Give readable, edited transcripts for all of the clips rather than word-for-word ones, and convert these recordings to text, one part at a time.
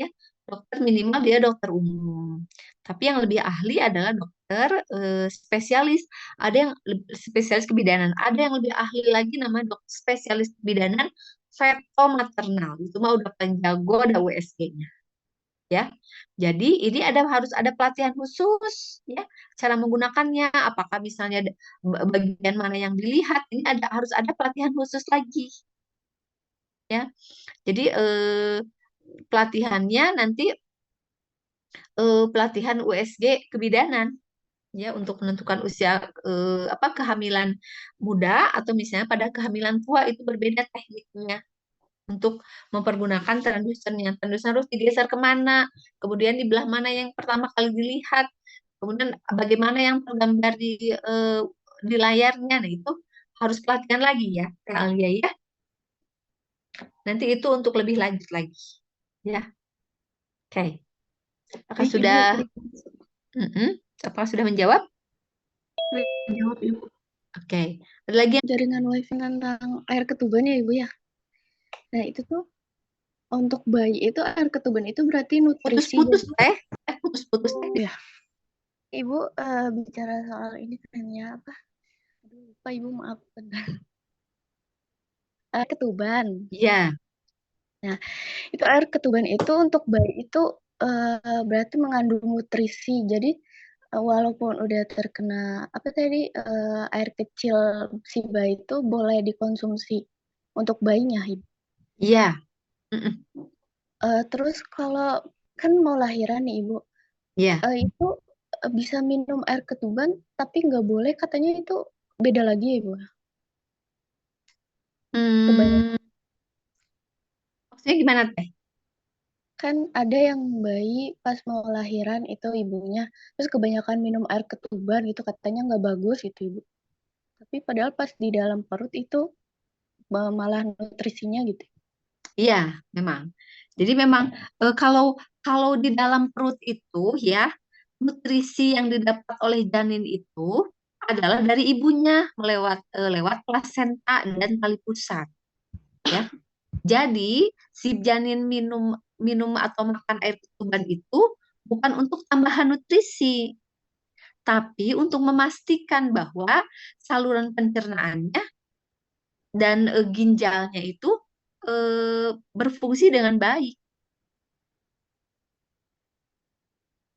ya. Dokter minimal dia dokter umum. Tapi yang lebih ahli adalah dokter spesialis. Ada yang spesialis kebidanan, ada yang lebih ahli lagi namanya dokter spesialis kebidanan feto maternal. Itu mah udah paling jago, ada USG-nya. Ya. Jadi ini harus ada pelatihan khusus ya, cara menggunakannya, apakah misalnya bagian mana yang dilihat, ini harus ada pelatihan khusus lagi ya. Jadi pelatihannya nanti pelatihan USG kebidanan ya, untuk menentukan usia kehamilan muda atau misalnya pada kehamilan tua, itu berbeda tekniknya untuk mempergunakan transdusernya. Transduser harus digeser kemana, kemudian di belah mana yang pertama kali dilihat, kemudian bagaimana yang tergambar di layarnya. Nah, itu harus pelatihan lagi ya, Kak Alia ya. Nanti itu untuk lebih lanjut lagi ya. Oke. Apakah Baik, Ibu. sudah apakah sudah menjawab? Jawab, Ibu. Oke. Ada lagi yang Jaringan wifi tentang air ketuban ya, Ibu ya. Nah, itu tuh untuk bayi itu air ketuban itu berarti nutrisi. putus-putus teh? Putus-putus teh. Ya, Ibu bicara soal ini kayaknya apa? Aduh, lupa Ibu, maaf. Bentar. Air ketuban. Iya. Nah, itu air ketuban itu untuk bayi itu berarti mengandung nutrisi. Jadi walaupun udah terkena apa tadi air kecil si bayi itu boleh dikonsumsi untuk bayinya, Ibu. Iya. Mm-mm. Terus kalau kan mau lahiran nih Ibu, Iya. itu bisa minum air ketuban, tapi nggak boleh katanya itu beda lagi ya Ibu. Kebanyakan Hmm, maksudnya gimana teh? kan ada yang bayi pas mau lahiran itu ibunya, terus kebanyakan minum air ketuban gitu katanya nggak bagus itu Ibu. Tapi padahal pas di dalam perut itu malah nutrisinya gitu. Iya, memang. Jadi memang kalau kalau di dalam perut itu ya, nutrisi yang didapat oleh janin itu adalah dari ibunya lewat plasenta dan tali pusat ya. Jadi si janin minum minum atau makan air ketuban itu bukan untuk tambahan nutrisi, tapi untuk memastikan bahwa saluran pencernaannya dan ginjalnya itu berfungsi dengan baik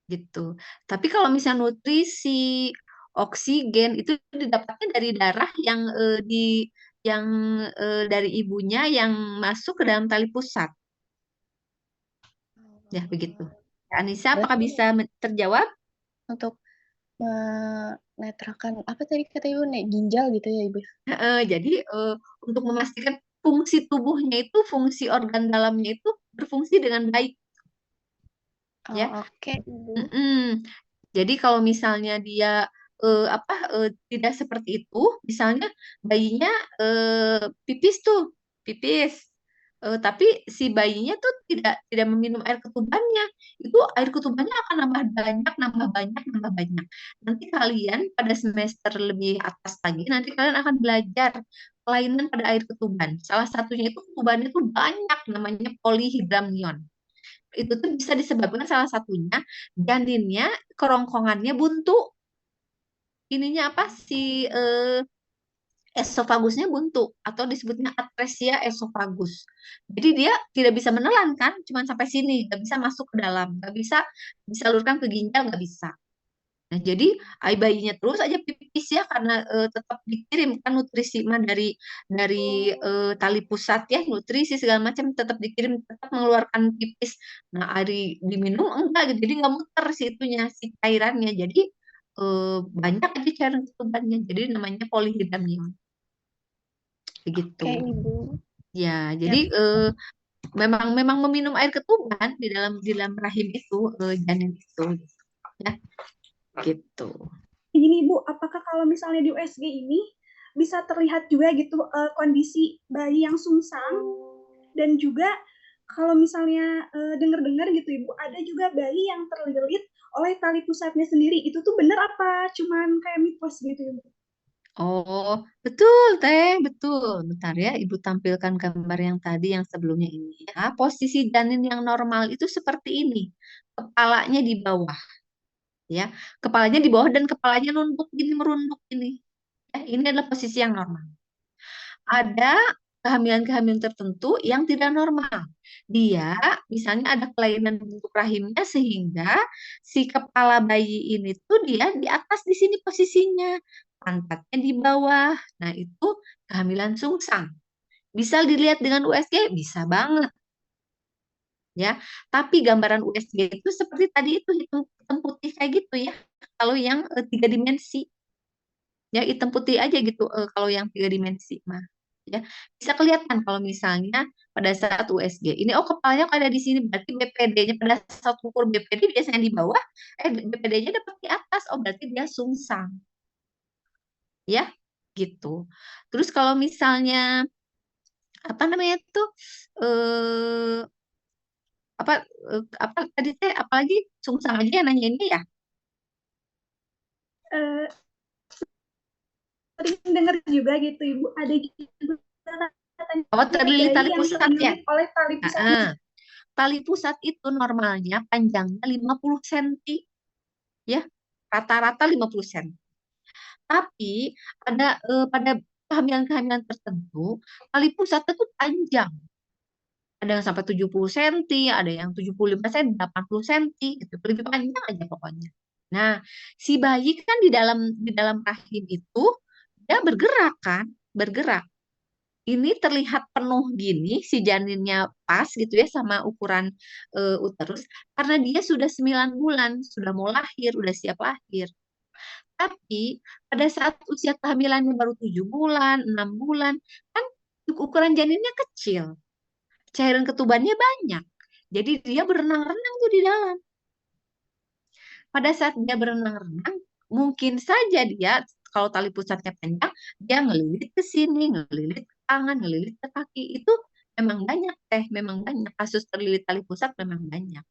gitu. Tapi kalau misalnya nutrisi, oksigen itu didapatnya dari darah yang dari ibunya yang masuk ke dalam tali pusat. Ya, begitu. Anissa, apakah Berarti bisa terjawab? untuk menetralkan apa tadi kata Ibu nih ginjal gitu ya Ibu. Jadi untuk memastikan fungsi tubuhnya itu, fungsi organ dalamnya itu berfungsi dengan baik, Oh, ya. oke Ibu. Mm-mm. Jadi kalau misalnya dia tidak seperti itu, misalnya bayinya pipis tuh, pipis. Tapi si bayinya tuh tidak meminum air ketubannya, itu air ketubannya akan nambah banyak, nambah banyak, nambah banyak. Nanti kalian pada semester lebih atas lagi, nanti kalian akan belajar kelainan pada air ketuban. Salah satunya itu ketubannya tuh banyak, namanya polihidramnion. Itu tuh bisa disebabkan salah satunya janinnya kerongkongannya buntu, ininya apa si esofagusnya buntu atau disebutnya atresia esofagus. Jadi dia tidak bisa menelan kan, cuma sampai sini, nggak bisa masuk ke dalam, nggak bisa disalurkan ke ginjal, nggak bisa. Nah, jadi bayinya terus aja pipis ya, karena tetap dikirim kan nutrisi mah dari tali pusat ya, nutrisi segala macam tetap dikirim, tetap mengeluarkan pipis. Nah, diminum enggak gitu. Jadi nggak muter si itunya, si cairannya. Jadi banyak aja cairan ketubannya. Jadi namanya polihidramnion. Begitu. Oke Ibu. Ya, jadi Ya, memang memang meminum air ketuban di dalam rahim itu, janin itu ya, gitu. Gini Bu, apakah kalau misalnya di USG ini bisa terlihat juga gitu kondisi bayi yang sungsang, dan juga kalau misalnya dengar-dengar gitu Ibu, ada juga bayi yang terlilit oleh tali pusatnya sendiri. Itu tuh benar apa cuman kayak mitos gitu Ibu? Oh, betul, Teh, betul. Bentar ya, Ibu tampilkan gambar yang tadi yang sebelumnya ini ya. Posisi janin yang normal itu seperti ini. Kepalanya di bawah, ya. Kepalanya di bawah dan kepalanya nunduk gini, merunduk ini. Ya, ini adalah posisi yang normal. Ada kehamilan-kehamilan tertentu yang tidak normal. Dia misalnya ada kelainan bentuk rahimnya sehingga si kepala bayi ini tuh dia di atas di sini posisinya, pantatnya di bawah. Nah, itu kehamilan sungsang. Bisa dilihat dengan USG? Bisa banget ya. Tapi gambaran USG itu seperti tadi itu hitam, hitam putih kayak gitu ya. Kalau yang 3 dimensi ya hitam putih aja gitu kalau yang 3 dimensi mah ya bisa kelihatan kalau misalnya pada saat USG ini oh kepalanya ada di sini berarti BPD-nya pada saat ukur BPD biasanya di bawah BPD-nya dapat di atas oh berarti dia sungsang ya gitu terus kalau misalnya apa namanya tuh eh apa apa tadi teh apalagi sungsang aja yang nanya ini ya Eh, sering dengar juga gitu Ibu, ada juga oh katanya terlilit bayi tali yang pusat ya. terlilit oleh tali pusatnya. Heeh. Tali pusat itu normalnya panjangnya 50 cm ya. Rata-rata 50 cm. Tapi pada kehamilan-kehamilan tertentu tali pusatnya tuh panjang. Ada yang sampai 70 cm, ada yang 75 cm, 80 cm gitu. Lebih panjang aja pokoknya. Nah, si bayi kan di dalam rahim itu dia bergerak kan, bergerak. Ini terlihat penuh gini si janinnya pas gitu ya sama ukuran uterus karena dia sudah 9 bulan, sudah mau lahir, udah siap lahir. Tapi pada saat usia kehamilannya baru 7 bulan, 6 bulan, kan ukuran janinnya kecil, cairan ketubannya banyak. Jadi dia berenang-renang tuh di dalam. Pada saat dia berenang-renang, mungkin saja dia kalau tali pusatnya panjang, dia ngelilit ke sini, ngelilit ke tangan, ngelilit ke kaki. Itu memang banyak teh, memang banyak kasus terlilit tali pusat memang banyak.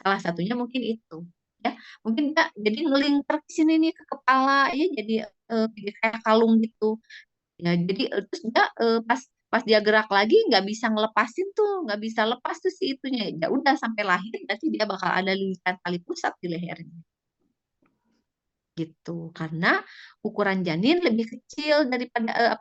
Salah satunya mungkin itu. Ya, mungkin dia jadi ngelingkar ke sini nih ke kepala ya jadi kayak kalung gitu. Ya, jadi terus dia pas pas dia gerak lagi nggak bisa ngelepasin tuh, nggak bisa lepas tuh si itunya. Ya udah sampai lahir berarti dia bakal ada lilitan tali pusat di lehernya gitu karena ukuran janin lebih kecil daripada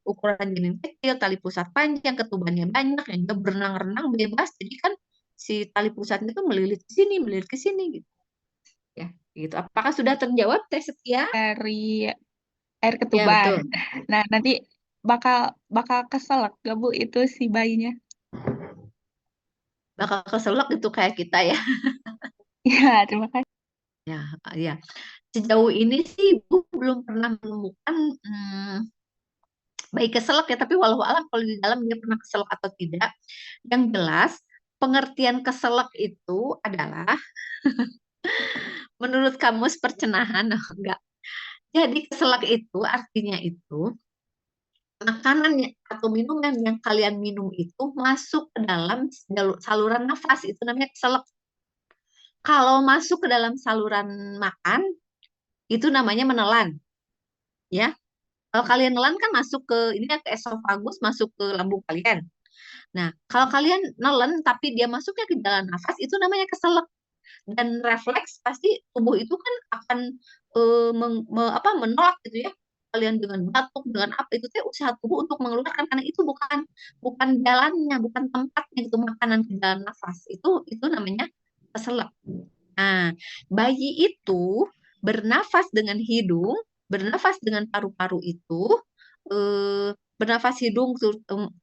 ukuran janin kecil tali pusat panjang ketubannya banyak yang dia berenang-renang bebas jadi kan si tali pusatnya itu melilit ke sini gitu ya gitu apakah sudah terjawab Teh Setia Dari air ya ketuban. betul Nah, nanti bakal bakal keselak gak Bu itu si bayinya? bakal keselak gitu kayak kita ya Ya, terima kasih. ya ya sejauh ini sih Ibu belum pernah menemukan baik keselak ya tapi walau alam kalau di dalam dia pernah keselak atau tidak yang jelas pengertian keselak itu adalah menurut kamus percenahan enggak jadi keselak itu artinya itu makanan atau minuman yang kalian minum itu masuk ke dalam saluran nafas itu namanya keselak kalau masuk ke dalam saluran makan itu namanya menelan ya kalau kalian nelan kan masuk ke ini kan ke esofagus masuk ke lambung kalian. Nah, kalau kalian nelen tapi dia masuknya ke jalan nafas itu namanya keselak dan refleks pasti tubuh itu kan akan menolak gitu ya. Kalian dengan batuk dengan apa itu teh usaha tubuh untuk mengeluarkan karena itu bukan bukan jalannya, bukan tempatnya itu makanan ke jalan nafas. Itu namanya keselak. Nah, bayi itu bernafas dengan hidung, bernafas dengan paru-paru itu bernafas hidung,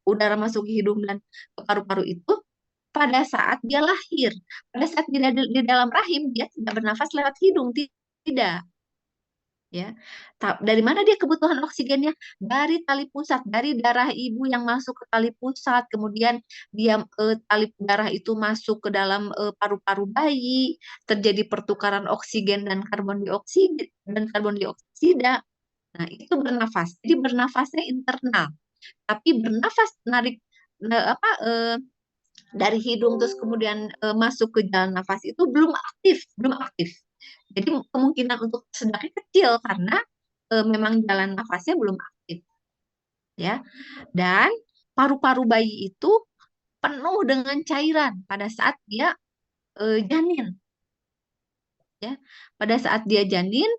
udara masuk ke hidung dan ke paru-paru itu pada saat dia lahir. Pada saat dia di dalam rahim, dia tidak bernafas lewat hidung, tidak. Ya, dari mana dia kebutuhan oksigennya? Dari tali pusat, dari darah ibu yang masuk ke tali pusat, kemudian dia tali darah itu masuk ke dalam paru-paru bayi, terjadi pertukaran oksigen dan karbon dioksida. Nah, itu bernafas. Jadi bernafasnya internal. Tapi bernafas narik dari hidung terus kemudian masuk ke jalan nafas itu belum aktif. Jadi kemungkinan untuk sedangnya kecil karena memang jalan nafasnya belum aktif ya. Dan paru-paru bayi itu penuh dengan cairan pada saat dia janin ya. Pada saat dia janin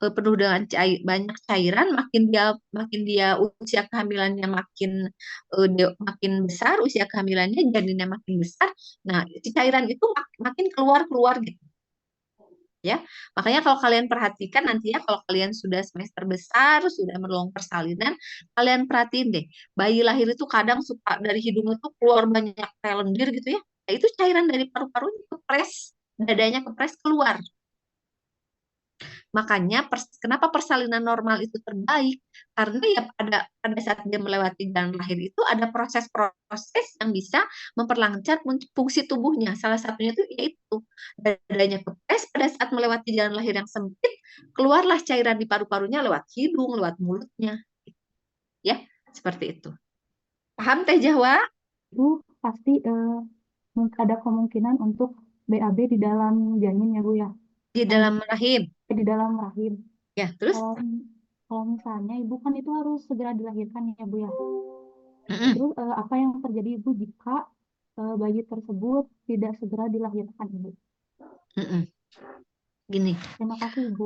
penuh dengan banyak cairan, makin dia usia kehamilannya makin besar, usia kehamilannya janinnya makin besar. Nah, si cairan itu makin keluar-keluar gitu ya. Makanya kalau kalian perhatikan nanti ya, kalau kalian sudah semester besar, sudah menolong persalinan, kalian perhatiin deh, bayi lahir itu kadang suka dari hidungnya tuh keluar banyak kayak lendir gitu ya. Nah, itu cairan dari paru-parunya kepres, dadanya kepres keluar. Makanya kenapa persalinan normal itu terbaik? Karena ya pada saat dia melewati jalan lahir itu ada proses-proses yang bisa memperlancar fungsi tubuhnya. Salah satunya itu yaitu dadanya kepres pada saat melewati jalan lahir yang sempit, keluarlah cairan di paru-parunya lewat hidung, lewat mulutnya. Ya, seperti itu. Paham Teh Jahwa? Itu pasti ada kemungkinan untuk BAB di dalam janin ya Bu ya. Di dalam rahim. Di dalam rahim. Ya, terus? Kalau misalnya ibu kan itu harus segera dilahirkan ya Bu ya. Terus apa yang terjadi Ibu jika bayi tersebut tidak segera dilahirkan Ibu? Gini. Terima kasih Ibu.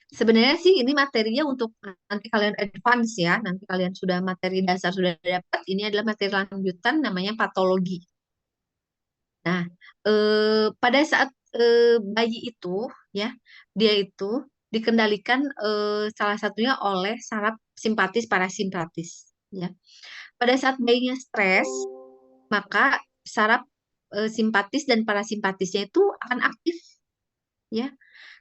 Sebenarnya sih ini materinya untuk nanti kalian advance ya, nanti kalian sudah materi dasar sudah dapat, ini adalah materi lanjutan namanya patologi. Nah, pada saat bayi itu ya, dia itu dikendalikan salah satunya oleh saraf simpatis parasimpatis ya. Pada saat bayinya stres, maka saraf simpatis dan parasimpatisnya itu akan aktif ya.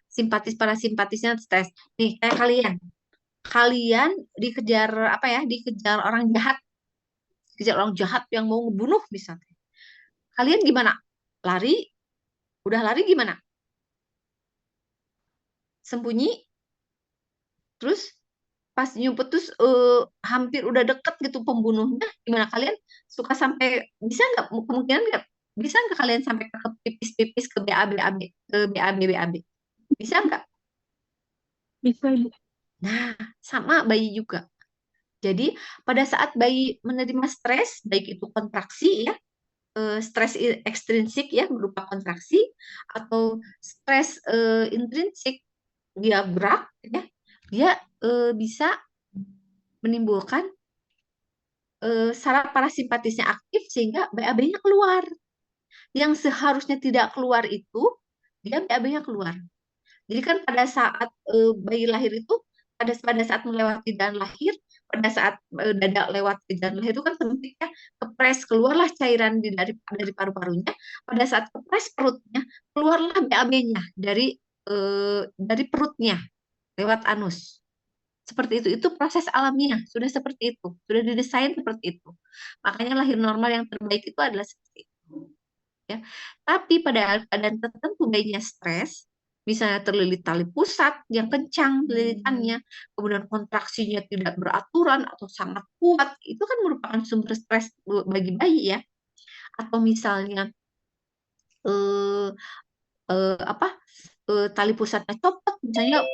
Simpatis parasimpatisnya stres. Nih, kayak kalian dikejar apa ya? Dikejar orang jahat. Dikejar orang jahat yang mau ngebunuh misalnya. Kalian gimana? Lari? Udah lari gimana? Sembunyi? Terus pas nyumpet terus hampir udah deket gitu pembunuhnya, gimana kalian suka sampai bisa nggak kemungkinan nggak bisa nggak kalian sampai ke pipis-pipis ke BAB ke BAB bisa nggak? Bisa Ibu. Nah, sama bayi juga. Jadi pada saat bayi menerima stres, baik itu kontraksi ya, stres ekstrinsik ya berupa kontraksi atau stres intrinsik dia gerak ya, dia bisa menimbulkan saraf parasimpatisnya aktif sehingga BAB-nya keluar. Yang seharusnya tidak keluar itu dia BAB-nya keluar. Jadi kan pada saat bayi lahir itu pada saat melewati jalan lahir, pada saat dada lewat ke jalan lahir itu kan sempit ya, kepres keluarlah cairan dari paru-parunya. Pada saat kepres perutnya, keluarlah BAB-nya dari perutnya lewat anus. Seperti itu proses alamiah, sudah seperti itu, sudah didesain seperti itu. Makanya lahir normal yang terbaik itu adalah seperti itu. Ya. Tapi pada keadaan tertentu bayinya stres, misalnya terlilit tali pusat yang kencang lilitannya, kemudian kontraksinya tidak beraturan atau sangat kuat, itu kan merupakan sumber stres bagi bayi ya. Atau misalnya eh, tali pusatnya copot, misalnya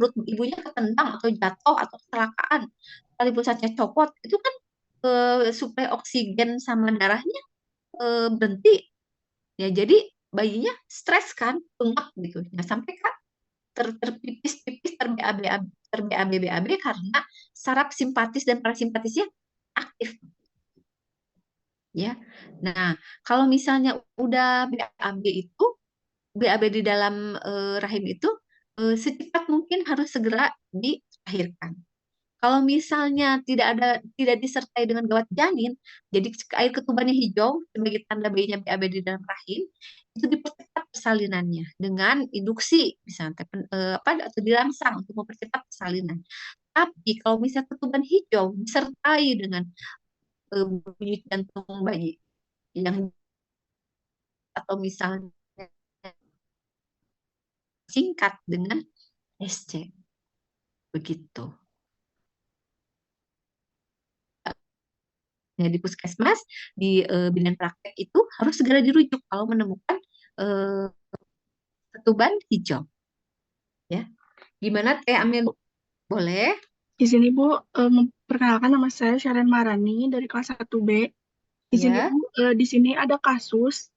perut ibunya ketendang atau jatuh atau kecelakaan, tali pusatnya copot, itu kan suplai oksigen sama darahnya berhenti. Ya, jadi bayinya stres kan, bengap gitu. Nah, sampai kan terpipis-pipis, BAB karena saraf simpatis dan parasimpatisnya aktif. Ya. Nah, kalau misalnya udah BAB di dalam rahim itu secepat mungkin harus segera dilahirkan. Kalau misalnya tidak disertai dengan gawat janin, jadi air ketubannya hijau sebagai tanda bayinya BAB di dalam rahim, itu dipercepat persalinannya dengan induksi misalnya atau dirangsang untuk mempercepat persalinan. Tapi kalau misalnya ketuban hijau disertai dengan bunyi jantung bayi yang atau misalnya singkat dengan SC, begitu. Ya, di puskesmas, di bidan praktek itu harus segera dirujuk kalau menemukan ketuban hijau. Ya, gimana Teh Amel? Boleh? Izin Ibu memperkenalkan, nama saya Sharon Marani dari kelas 1B. Izin Ya, Ibu, di sini ada kasus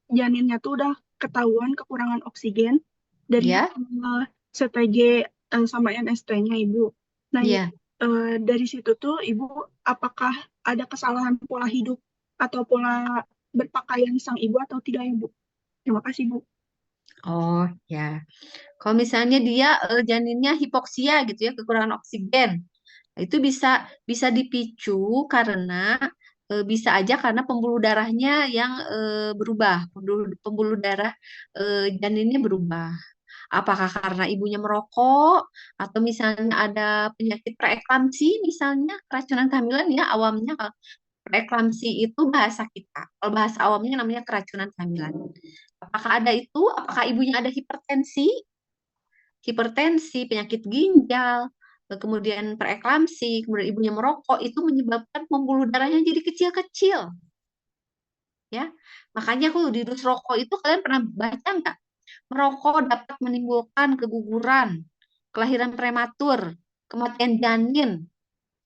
janinnya tuh udah ketahuan kekurangan oksigen dari ya, CTG sama NST-nya Ibu. Nah, ya. dari situ tuh Ibu, apakah ada kesalahan pola hidup atau pola berpakaian sang ibu atau tidak Ibu? Terima kasih Bu. Oh, ya. Kalau misalnya dia janinnya hipoksia gitu ya, kekurangan oksigen, itu bisa bisa dipicu karena bisa aja karena pembuluh darahnya yang berubah, pembuluh darah janinnya berubah. Apakah karena ibunya merokok atau misalnya ada penyakit preeklamsi, misalnya keracunan kehamilan ya awamnya kalau preeklamsi itu bahasa kita. Kalau bahasa awamnya namanya keracunan kehamilan. Apakah ada itu? Apakah ibunya ada hipertensi, penyakit ginjal, kemudian preeklamsi, kemudian ibunya merokok, itu menyebabkan pembuluh darahnya jadi kecil-kecil, ya. Makanya kalau di dus rokok itu kalian pernah baca nggak? Merokok dapat menimbulkan keguguran, kelahiran prematur, kematian janin,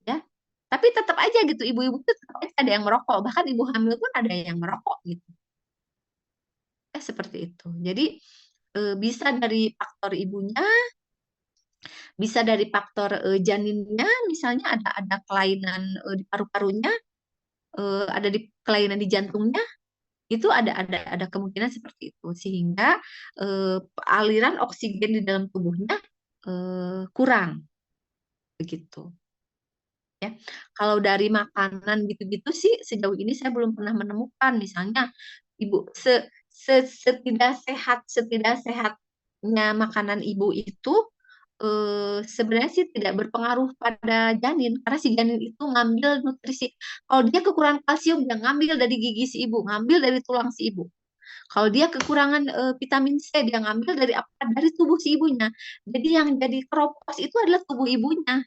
ya. Tapi tetap aja gitu, ibu-ibu itu tetap aja ada yang merokok, bahkan ibu hamil pun ada yang merokok gitu. Seperti itu. Jadi bisa dari faktor ibunya, bisa dari faktor janinnya, misalnya ada kelainan di paru-parunya, ada di kelainan di jantungnya, itu ada kemungkinan seperti itu sehingga aliran oksigen di dalam tubuhnya kurang begitu. Ya, kalau dari makanan gitu-gitu sih sejauh ini saya belum pernah menemukan, misalnya ibu setidak sehatnya makanan ibu itu sebenarnya sih tidak berpengaruh pada janin karena si janin itu ngambil nutrisi. Kalau dia kekurangan kalsium, dia ngambil dari gigi si ibu, ngambil dari tulang si ibu. Kalau dia kekurangan vitamin C, dia ngambil dari apa? Dari tubuh si ibunya. Jadi yang jadi keropos itu adalah tubuh ibunya.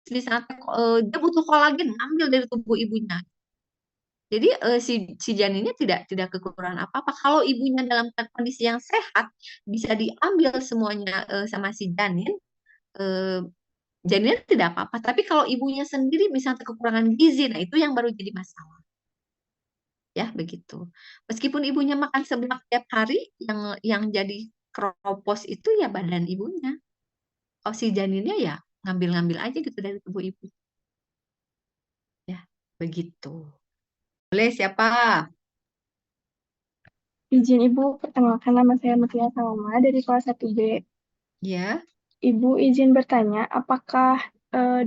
Misalnya dia butuh kolagen, ngambil dari tubuh ibunya. Jadi si janinnya tidak kekurangan apa-apa. Kalau ibunya dalam kondisi yang sehat, bisa diambil semuanya sama si janin. eh, Janinnya tidak apa-apa. Tapi kalau ibunya sendiri misalnya kekurangan gizi, nah itu yang baru jadi masalah. Ya, begitu. Meskipun ibunya makan seblak tiap hari, yang jadi keropos itu ya badan ibunya. Kalau si janinnya ya ngambil-ngambil aja gitu dari tubuh ibu. Ya, begitu. Boleh siapa? Izin Ibu, perkenalkan, nama saya Mutia Salma dari kelas 1B. Ya. Ibu izin bertanya, apakah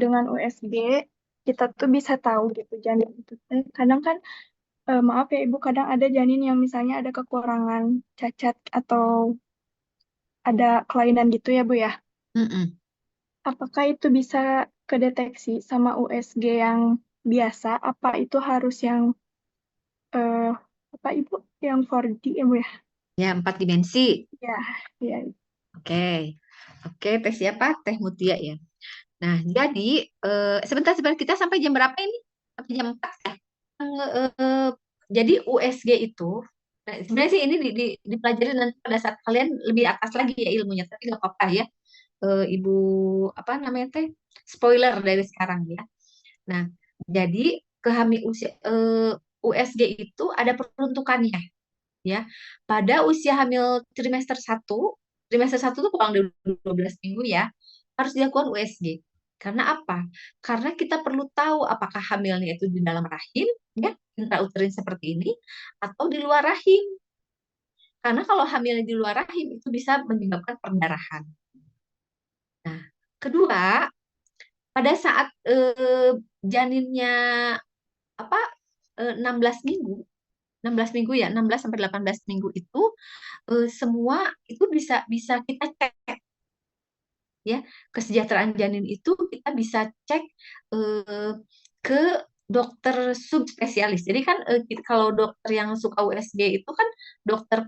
dengan USG kita tuh bisa tahu gitu janin itu teh? Kadang kan, maaf ya Ibu, kadang ada janin yang misalnya ada kekurangan cacat atau ada kelainan gitu ya Bu ya. Mm-mm. Apakah itu bisa kedeteksi sama USG yang biasa? Apa itu harus yang eh, apa Ibu? Yang 4D ya Bu ya? Ya, 4 dimensi. Ya, ya. Oke. Oke, teh siapa? Teh Mutia ya. Nah, jadi sebentar kita sampai jam berapa ini? Sampai jam 4 ya. Jadi USG itu, nah, sebenarnya sih ini dipelajari nanti pada saat kalian lebih atas lagi ya ilmunya, tapi nggak apa-apa ya. Ibu apa namanya teh? Spoiler dari sekarang ya. Nah, jadi kehamil usia USG itu ada peruntukannya ya. Pada usia hamil trimester satu tuh kurang dari 12 minggu ya, harus dilakukan USG. Karena apa? Karena kita perlu tahu apakah hamilnya itu di dalam rahim, ya, intrauterin seperti ini, atau di luar rahim. Karena kalau hamilnya di luar rahim itu bisa menyebabkan perdarahan. Nah, kedua, pada saat janinnya apa 16 minggu, 16 minggu ya, 16 sampai 18 minggu itu semua itu bisa bisa kita cek ya. Kesejahteraan janin itu kita bisa cek eh, ke dokter subspesialis. Jadi kan kalau dokter yang suka USG itu kan dokter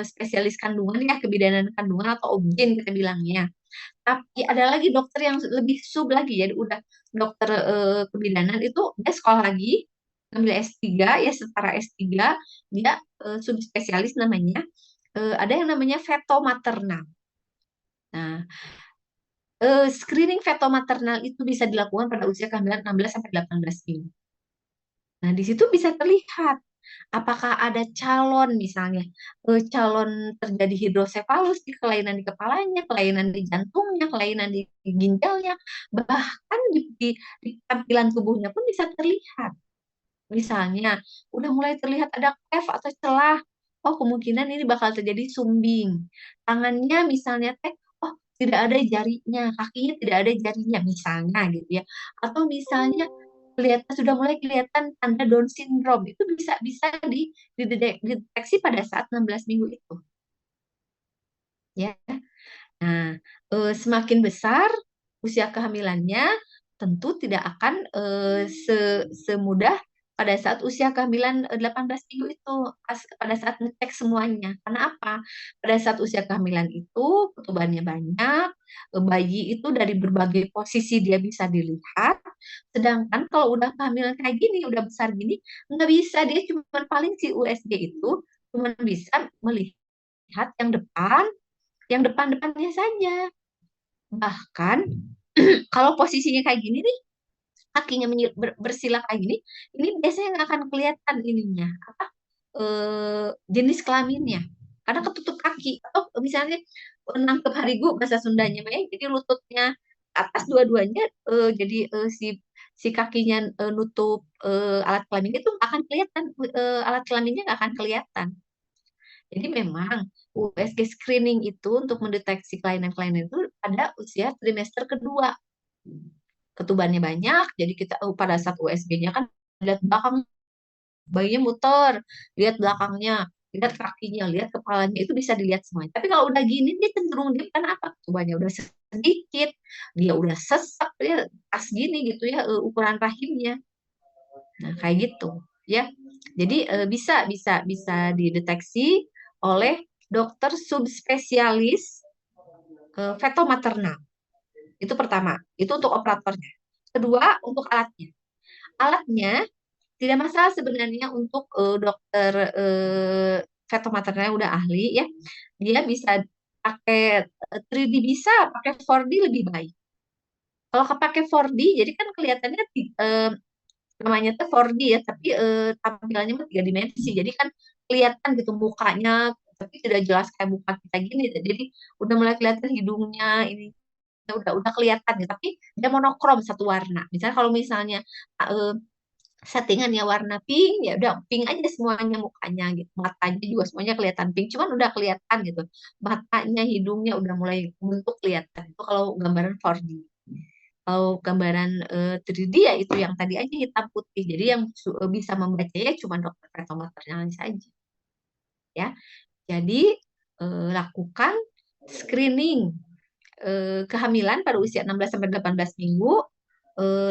spesialis kandungan ya, kebidanan kandungan atau OB-GYN kita bilangnya. Tapi ada lagi dokter yang lebih sub lagi ya, udah dokter kebidanan itu dia sekolah lagi, ngambil S3 ya, setara S3, dia subspesialis namanya. Ada yang namanya feto maternal. Nah, screening feto maternal itu bisa dilakukan pada usia kehamilan 16 sampai 18 minggu. Nah, di situ bisa terlihat apakah ada calon misalnya calon terjadi hidrosefalus di kelainan di kepalanya, kelainan di jantungnya, kelainan di ginjalnya, bahkan di tampilan tubuhnya pun bisa terlihat. Misalnya, udah mulai terlihat ada cleft atau celah. Oh, kemungkinan ini bakal terjadi sumbing. Tangannya misalnya teh, oh tidak ada jarinya, kakinya tidak ada jarinya misalnya gitu ya. Atau misalnya sudah mulai kelihatan tanda Down syndrome itu bisa bisa dideteksi pada saat 16 minggu itu ya. Nah, semakin besar usia kehamilannya, tentu tidak akan semudah pada saat usia kehamilan 18 minggu itu, pada saat ngecek semuanya. Karena apa? Pada saat usia kehamilan itu, ketubannya banyak, bayi itu dari berbagai posisi dia bisa dilihat, sedangkan kalau udah kehamilan kayak gini, udah besar gini, nggak bisa, dia cuma paling si USG itu cuma bisa melihat yang depan-depannya saja. Bahkan kalau posisinya kayak gini nih, kakinya bersila kayak gini, ini biasanya nggak akan kelihatan ininya apa jenis kelaminnya, karena ketutup kaki. Atau misalnya nangkep harigu bahasa Sundanya, jadi lututnya atas dua-duanya, jadi si kakinya nutup alat kelaminnya itu nggak akan kelihatan, alat kelaminnya nggak akan kelihatan. Jadi memang USG screening itu untuk mendeteksi kelainan-kelainan itu pada usia trimester kedua. Ketubannya banyak, jadi kita pada saat USG-nya kan lihat belakang, bayinya muter, lihat belakangnya, lihat kakinya, lihat kepalanya, itu bisa dilihat semuanya. Tapi kalau udah gini, dia cenderung dia kan apa? Ketubannya udah sedikit, dia udah sesak, dia pas gini gitu ya, ukuran rahimnya. Nah, kayak gitu ya. Jadi bisa bisa bisa dideteksi oleh dokter subspesialis feto maternal. Itu pertama, itu untuk operatornya. Kedua, untuk alatnya. Alatnya tidak masalah sebenarnya untuk dokter feto maternal udah ahli ya. Dia bisa pakai 3D, bisa pakai 4D lebih baik. Kalau pakai 4D, jadi kan kelihatannya namanya tuh 4D ya, tapi tampilannya mah 3 dimensi. Jadi kan kelihatan gitu mukanya, tapi tidak jelas kayak muka kita gini. Jadi udah mulai kelihatan hidungnya, ini udah kelihatan ya, tapi dia monokrom satu warna. Misalnya kalau misalnya eh, settingannya warna pink, ya udah pink aja semuanya mukanya gitu. Matanya juga semuanya kelihatan pink, cuman udah kelihatan gitu. Matanya, hidungnya udah mulai bentuk kelihatan. Itu kalau gambaran 4D. Kalau gambaran 3D ya itu yang tadi aja hitam putih. Jadi yang bisa membacanya cuma dokter maternal saja. Ya. Jadi lakukan screening kehamilan pada usia 16 sampai 18 minggu.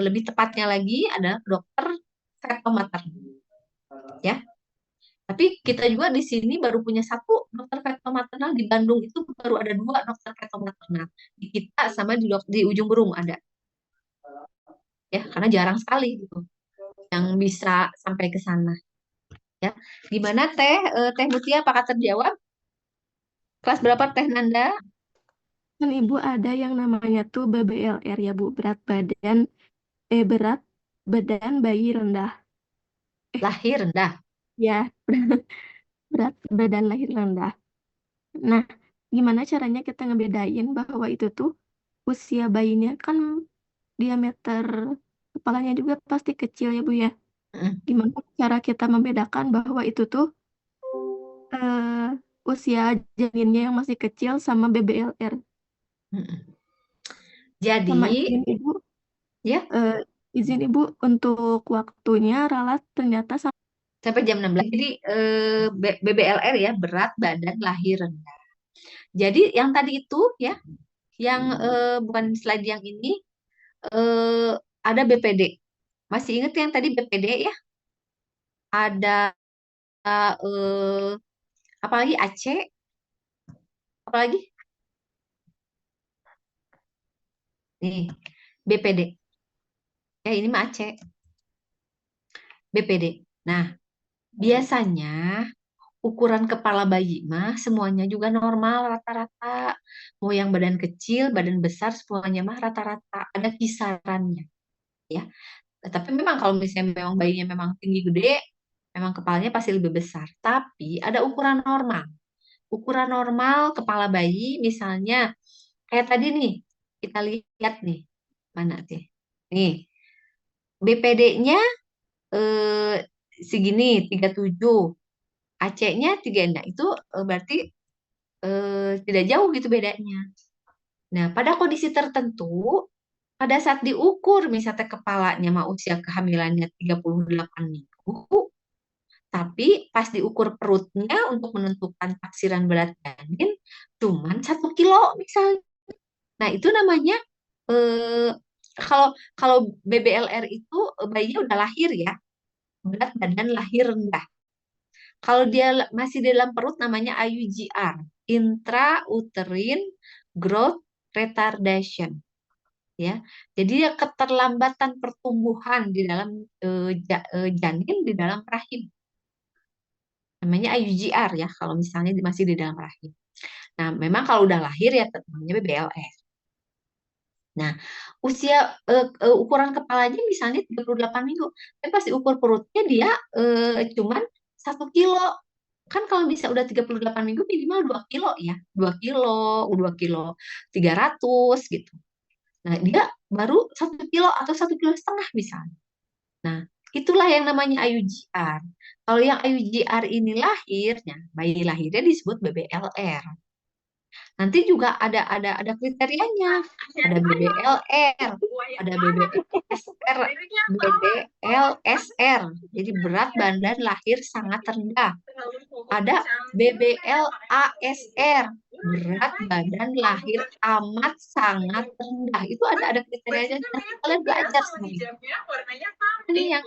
Lebih tepatnya lagi adalah dokter feto maternal. Ya. Tapi kita juga di sini baru punya satu dokter feto maternal, di Bandung itu baru ada 2 dokter feto maternal. Di kita sama di Ujung Berung ada. Ya, karena jarang sekali gitu yang bisa sampai ke sana. Ya, gimana Teh Mutia, apakah terjawab? Kelas berapa Teh Nanda? Kan Ibu ada yang namanya tuh BBLR ya Bu, berat badan bayi rendah. Lahir rendah. Ya, berat badan lahir rendah. Nah, gimana caranya kita ngebedain bahwa itu tuh usia bayinya kan diameter kepalanya juga pasti kecil ya Bu ya. Gimana cara kita membedakan bahwa itu tuh usia janinnya yang masih kecil sama BBLR. Jadi, Sama izin Ibu, ya, izin Ibu untuk waktunya ralat ternyata sampai jam 16. Jadi BBLR ya, berat badan lahir rendah. Jadi yang tadi itu ya, yang bukan slide yang ini, ada BPD. Masih ingat yang tadi BPD ya? Ada apalagi AC, apalagi nih BPD. Ya ini mah AC. BPD. Nah, biasanya ukuran kepala bayi mah semuanya juga normal rata-rata. Mau yang badan kecil, badan besar, semuanya mah rata-rata. Ada kisarannya, ya. Tapi memang kalau misalnya memang bayinya memang tinggi gede, memang kepalanya pasti lebih besar. Tapi ada ukuran normal. Ukuran normal kepala bayi misalnya kayak tadi nih, kita lihat nih. Mana sih? Nih, BPD-nya segini 37, AC-nya 36. Itu berarti tidak jauh gitu bedanya. Nah, pada kondisi tertentu, pada saat diukur misalnya kepalanya mau usia kehamilannya 38 minggu, tapi pas diukur perutnya untuk menentukan taksiran berat janin cuman 1 kilo misalnya. Nah, itu namanya eh, kalau kalau BBLR itu bayinya udah lahir ya, berat badan lahir rendah. Kalau dia masih di dalam perut namanya IUGR, intrauterine growth retardation, ya. Jadi dia keterlambatan pertumbuhan di dalam janin di dalam rahim. Namanya IUGR ya kalau misalnya masih di dalam rahim. Nah, memang kalau udah lahir ya namanya BBLR. Nah, usia ukuran kepalanya misalnya 38 minggu, tapi pas diukur perutnya dia cuman 1 kilo. Kan kalau bisa udah 38 minggu minimal 2 kilo ya. 2 kilo, 2 kilo 300 gitu. Nah, dia baru 1 kilo atau 1,5 kilo misalnya. Nah, itulah yang namanya IUGR. Kalau yang IUGR ini lahirnya, bayi lahirnya disebut BBLR. Nanti juga ada kriterianya. Ada BBLR, ada BBSR, BBLSR. Jadi berat badan lahir sangat rendah. Ada BBLASR, berat badan lahir amat sangat rendah. Itu ada kriterianya. Nanti kalian belajar semuanya. Ini yang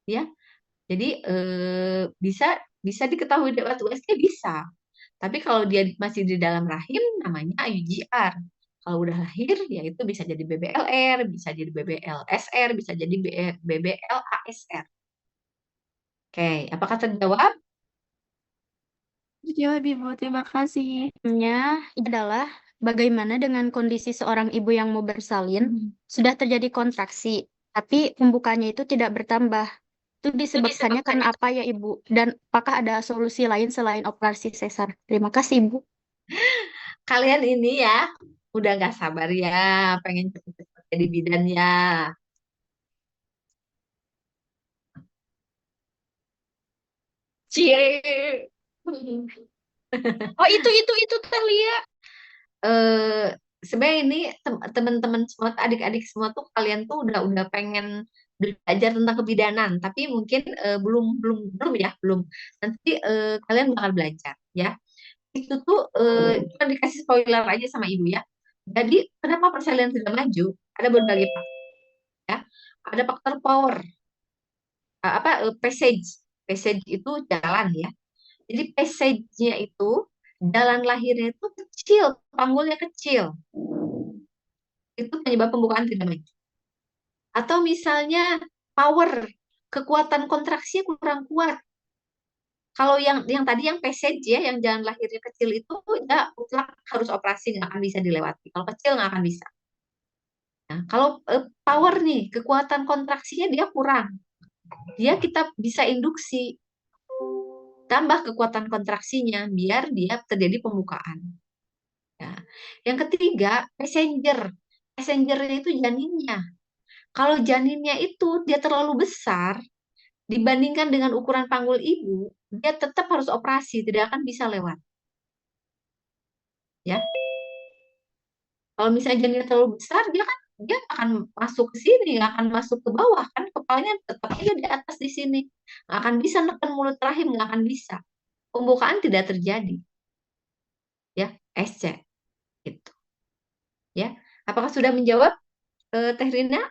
ya. Jadi bisa diketahui lewat USG bisa. Tapi kalau dia masih di dalam rahim namanya IUGR. Kalau udah lahir ya itu bisa jadi BBLR, bisa jadi BBLSR, bisa jadi BBLASR. Oke, apakah terjawab? Terjawab, Ibu. Terima kasih. Adalah bagaimana dengan kondisi seorang ibu yang mau bersalin, sudah terjadi kontraksi, tapi pembukaannya itu tidak bertambah. Itu disebabkannya karena apa ya, Ibu? Dan apakah ada solusi lain selain operasi sesar? Terima kasih, Ibu. Kalian ini ya, udah nggak sabar ya, pengen cepet-cepet jadi bidan ya. Cie. Oh, itu Talia. Sebenarnya ini teman-teman semua, adik-adik semua tuh kalian tuh udah pengen belajar tentang kebidanan, tapi mungkin belum. Nanti kalian bakal belajar ya. Itu tuh cuma dikasih spoiler aja sama ibu ya. Jadi kenapa persalinan tidak maju? Ada berbagai faktor ya. Ada faktor power, passage itu jalan ya. Jadi passage-nya itu jalan lahirnya itu kecil, panggulnya kecil. Itu penyebab pembukaan tidak maju. Atau misalnya power, kekuatan kontraksinya kurang kuat. Kalau yang tadi yang passage ya, yang jalan lahirnya kecil itu ya mutlak harus operasi, nggak akan bisa dilewati. Kalau kecil nggak akan bisa. Nah, kalau power nih, kekuatan kontraksinya dia kurang. Dia kita bisa induksi. Tambah kekuatan kontraksinya biar dia terjadi pembukaan. Ya. Yang ketiga, passenger. Passengernya itu janinnya. Kalau janinnya itu dia terlalu besar dibandingkan dengan ukuran panggul ibu, dia tetap harus operasi, tidak akan bisa lewat. Ya. Kalau misalnya janinnya terlalu besar, dia akan masuk ke sini, nggak akan masuk ke bawah kan, kepalanya tetap aja di atas di sini, nggak akan bisa neken mulut rahim, nggak akan bisa. Pembukaan tidak terjadi. Ya, SC. Gitu. Ya. Apakah sudah menjawab, Teh Rina?